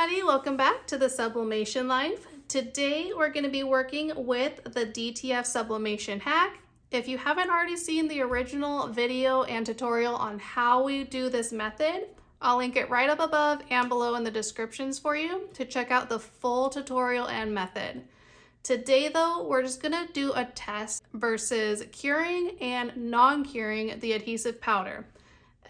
everybody, welcome back to the Sublimation Life. Today we're going to be working with the DTF Sublimation hack. If you haven't already seen the original video and tutorial on how we do this method, I'll link it right up above and below in the descriptions for you to check out the full tutorial and method. Today though, we're just going to do a test versus curing and non-curing the adhesive powder.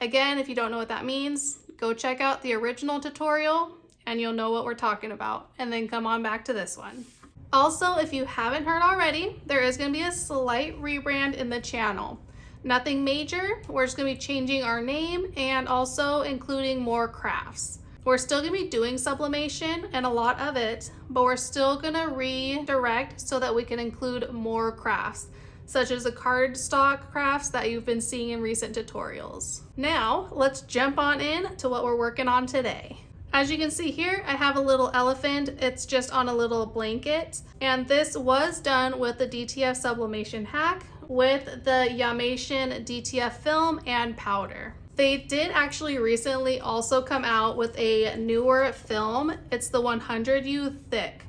Again, if you don't know what that means, go check out the original tutorial and you'll know what we're talking about, and then come on back to this one. Also, if you haven't heard already, there is going to be a slight rebrand in the channel. Nothing major, we're just going to be changing our name and also including more crafts. We're still going to be doing sublimation and a lot of it, but we're still going to redirect so that we can include more crafts, such as the cardstock crafts that you've been seeing in recent tutorials. Now, let's jump on in to what we're working on today. As you can see here, I have a little elephant. It's just on a little blanket, and this was done with the DTF Sublimation hack with the Yamation DTF film and powder. They did actually recently also come out with a newer film. It's the 100U thick.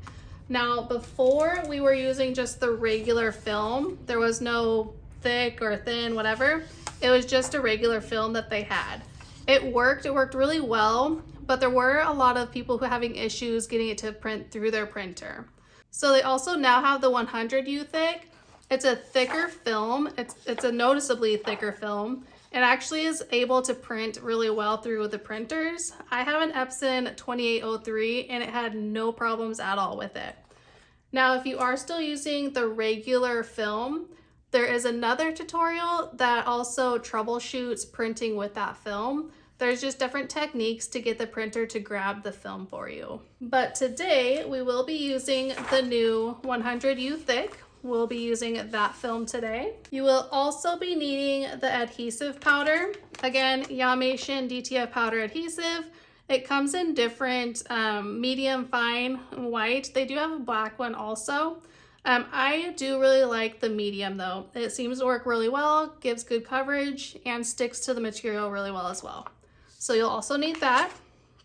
Now, before we were using just the regular film, there was no thick or thin, whatever. It was just a regular film that they had. It worked really well, but there were a lot of people who were having issues getting it to print through their printer. So they also now have the 100U thick. It's a thicker film. It's a noticeably thicker film. It actually is able to print really well through the printers. I have an Epson 2803 and it had no problems at all with it. Now, if you are still using the regular film, there is another tutorial that also troubleshoots printing with that film. There's just different techniques to get the printer to grab the film for you. But today we will be using the new 100U thick. We'll be using that film today. You will also be needing the adhesive powder. Again, Yamation DTF powder adhesive. It comes in different medium, fine, and white. They do have a black one also. I do really like the medium though. It seems to work really well, gives good coverage, and sticks to the material really well as well. So you'll also need that.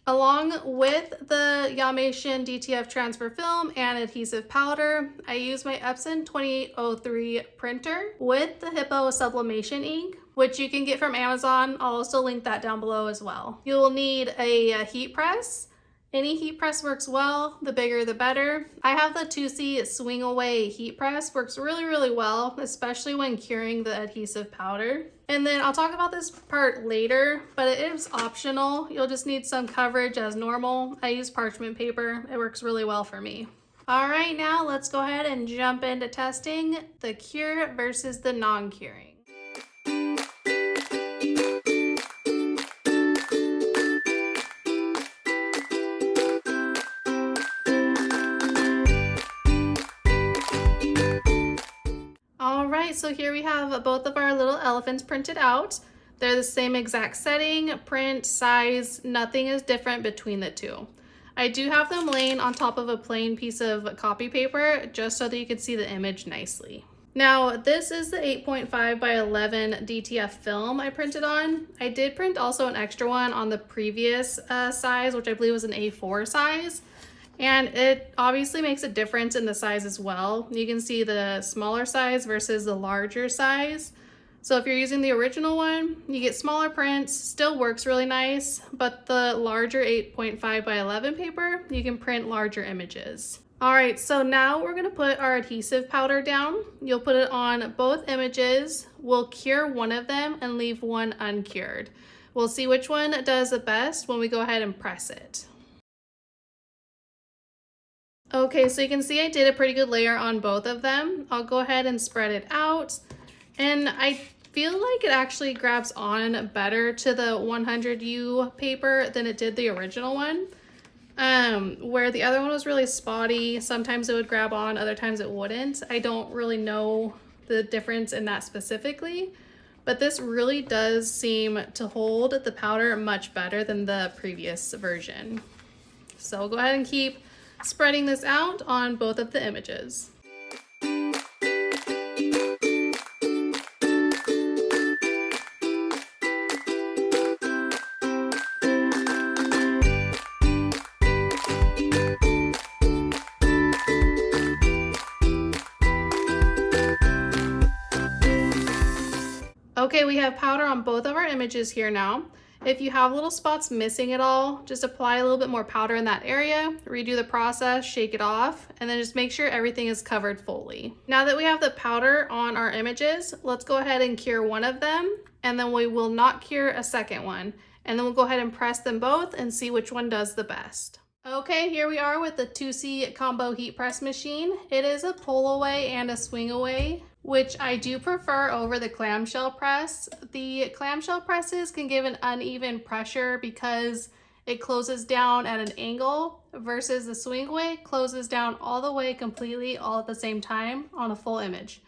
Along with the Yamation DTF transfer film and adhesive powder, I use my Epson 2803 printer with the Hiipoo Sublimation ink, which you can get from Amazon. I'll also link that down below as well. You will need a heat press. Any heat press works well, the bigger the better. I have the Tusy swing away heat press, works really well, especially when curing the adhesive powder. And then I'll talk about this part later, but it is optional. You'll just need some coverage as normal. I use parchment paper. It works really well for me. All right, now let's go ahead and jump into testing the cure versus the non-curing. So here we have both of our little elephants printed out. They're the same exact setting, print, size, nothing is different between the two. I do have them laying on top of a plain piece of copy paper just so that you can see the image nicely. Now, this is the 8.5 by 11 DTF film I printed on. I did print also an extra one on the previous size, which I believe was an A4 size. And it obviously makes a difference in the size as well. You can see the smaller size versus the larger size. So if you're using the original one, you get smaller prints, still works really nice, but the larger 8.5 by 11 paper, you can print larger images. All right, so now we're gonna put our adhesive powder down. You'll put it on both images. We'll cure one of them and leave one uncured. We'll see which one does the best when we go ahead and press it. Okay, so you can see I did a pretty good layer on both of them. I'll go ahead and spread it out. And I feel like it actually grabs on better to the 100U paper than it did the original one. Where the other one was really spotty. Sometimes it would grab on, other times it wouldn't. I don't really know the difference in that specifically, but this really does seem to hold the powder much better than the previous version. So we'll go ahead and keep spreading this out on both of the images. Okay, we have powder on both of our images here now. If you have little spots missing at all, just apply a little bit more powder in that area, redo the process, shake it off, and then just make sure everything is covered fully. Now that we have the powder on our images, let's go ahead and cure one of them, and then we will not cure a second one. And then we'll go ahead and press them both and see which one does the best. Okay, here we are with the Tusy combo heat press machine. It is a pull away and a swing away, which I do prefer over the clamshell press. The clamshell presses can give an uneven pressure because it closes down at an angle versus the swing away closes down all the way completely all at the same time on a full image.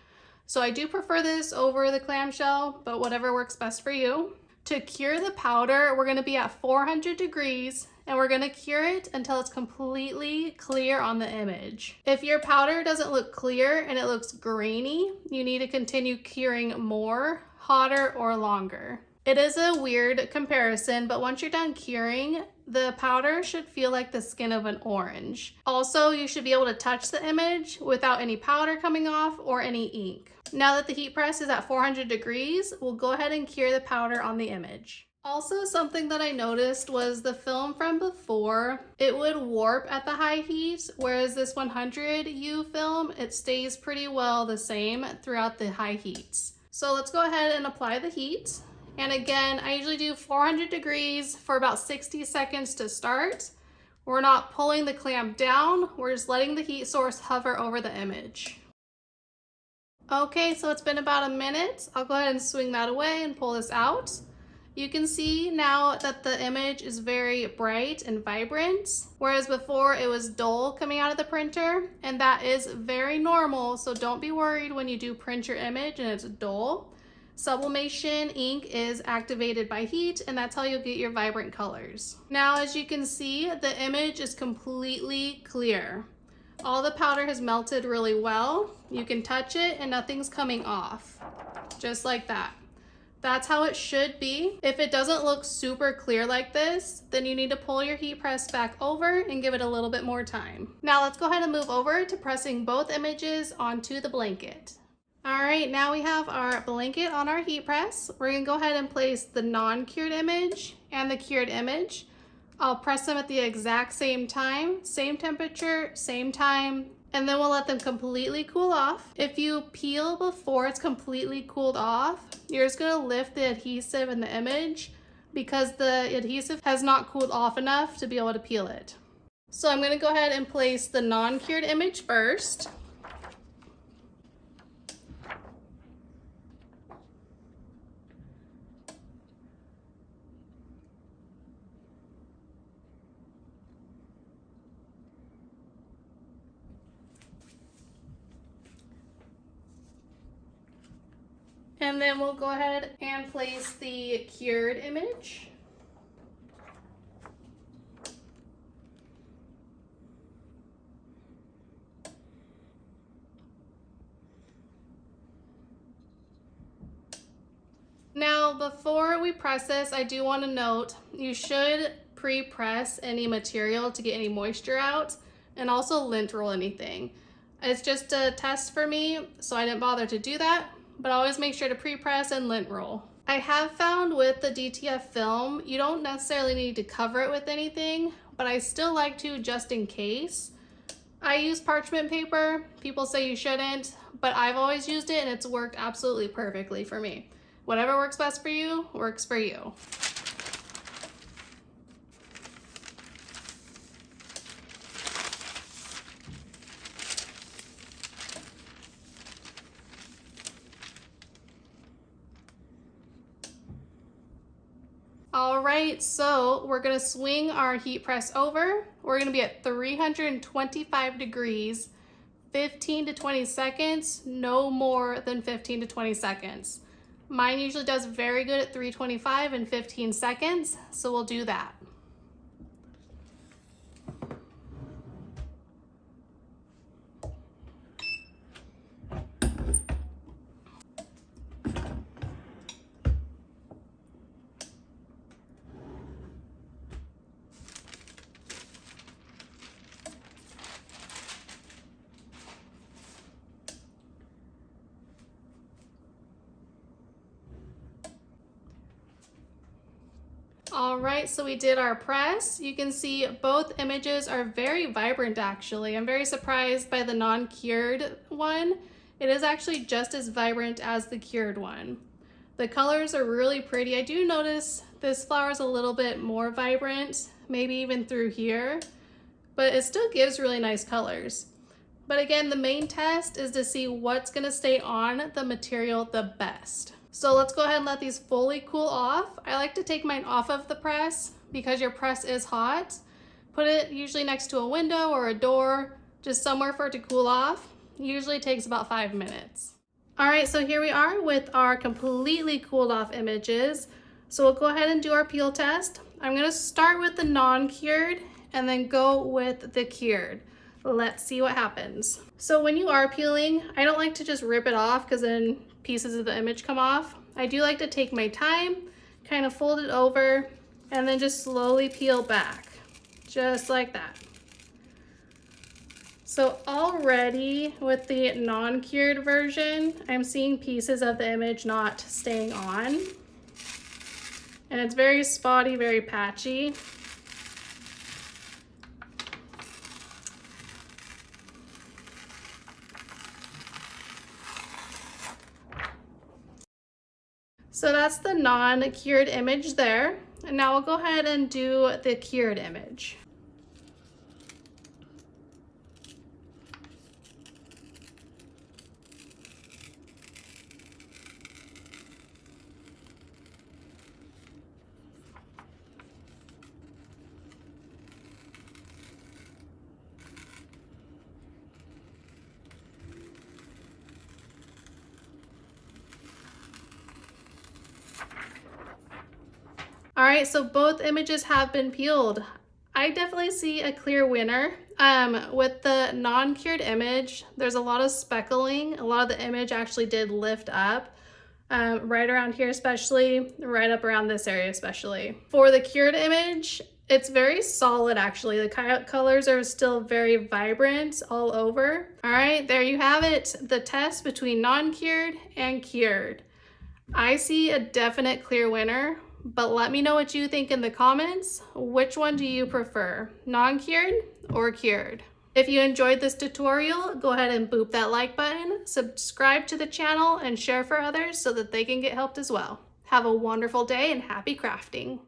So I do prefer this over the clamshell, but whatever works best for you. To cure the powder, we're gonna be at 400 degrees and we're gonna cure it until it's completely clear on the image. If your powder doesn't look clear and it looks grainy, you need to continue curing more, hotter, or longer. It is a weird comparison, but once you're done curing, the powder should feel like the skin of an orange. Also, you should be able to touch the image without any powder coming off or any ink. Now that the heat press is at 400 degrees, we'll go ahead and cure the powder on the image. Also, something that I noticed was the film from before, it would warp at the high heat, whereas this 100U film, it stays pretty well the same throughout the high heats. So let's go ahead and apply the heat. And again, I usually do 400 degrees for about 60 seconds to start. We're not pulling the clamp down, we're just letting the heat source hover over the image. Okay, so it's been about a minute. I'll go ahead and swing that away and pull this out. You can see now that the image is very bright and vibrant, whereas before it was dull coming out of the printer, and that is very normal, so don't be worried when you do print your image and it's dull. Sublimation ink is activated by heat, and that's how you'll get your vibrant colors. Now, as you can see, the image is completely clear. All the powder has melted really well. You can touch it and nothing's coming off, just like that. That's how it should be. If it doesn't look super clear like this, then you need to pull your heat press back over and give it a little bit more time. Now let's go ahead and move over to pressing both images onto the blanket. All right, now we have our blanket on our heat press. We're gonna go ahead and place the non-cured image and the cured image. I'll press them at the exact same time, same temperature, same time, and then we'll let them completely cool off. If you peel before it's completely cooled off, you're just gonna lift the adhesive in the image because the adhesive has not cooled off enough to be able to peel it. So I'm gonna go ahead and place the non-cured image first. And then we'll go ahead and place the cured image. Now, before we press this, I do want to note, you should pre-press any material to get any moisture out, and also lint roll anything. It's just a test for me, so I didn't bother to do that. But always make sure to pre-press and lint roll. I have found with the DTF film, you don't necessarily need to cover it with anything, but I still like to just in case. I use parchment paper. People say you shouldn't, but I've always used it and it's worked absolutely perfectly for me. Whatever works best for you, works for you. All right, so we're gonna swing our heat press over. We're gonna be at 325 degrees, 15 to 20 seconds, no more than 15 to 20 seconds. Mine usually does very good at 325 in 15 seconds, so we'll do that. All right, so we did our press. You can see both images are very vibrant actually. I'm very surprised by the non-cured one. It is actually just as vibrant as the cured one. The colors are really pretty. I do notice this flower is a little bit more vibrant, maybe even through here, but it still gives really nice colors. But again, the main test is to see what's gonna stay on the material the best. So let's go ahead and let these fully cool off. I like to take mine off of the press because your press is hot. Put it usually next to a window or a door, just somewhere for it to cool off. Usually takes about 5 minutes. All right, so here we are with our completely cooled off images. So we'll go ahead and do our peel test. I'm gonna start with the non-cured and then go with the cured. Let's see what happens. So when you are peeling, I don't like to just rip it off because then pieces of the image come off. I do like to take my time, kind of fold it over, and then just slowly peel back, just like that. So already with the non-cured version, I'm seeing pieces of the image not staying on. And it's very spotty, very patchy. So that's the non-cured image there. And now we'll go ahead and do the cured image. All right, so both images have been peeled. I definitely see a clear winner. With the non-cured image, there's a lot of speckling. A lot of the image actually did lift up, right around here especially, right up around this area especially. For the cured image, it's very solid actually. The colors are still very vibrant all over. All right, there you have it. The test between non-cured and cured. I see a definite clear winner. But let me know what you think in the comments. Which one do you prefer, non-cured or cured? If you enjoyed this tutorial, go ahead and boop that like button, subscribe to the channel, and share for others so that they can get helped as well. Have a wonderful day and happy crafting.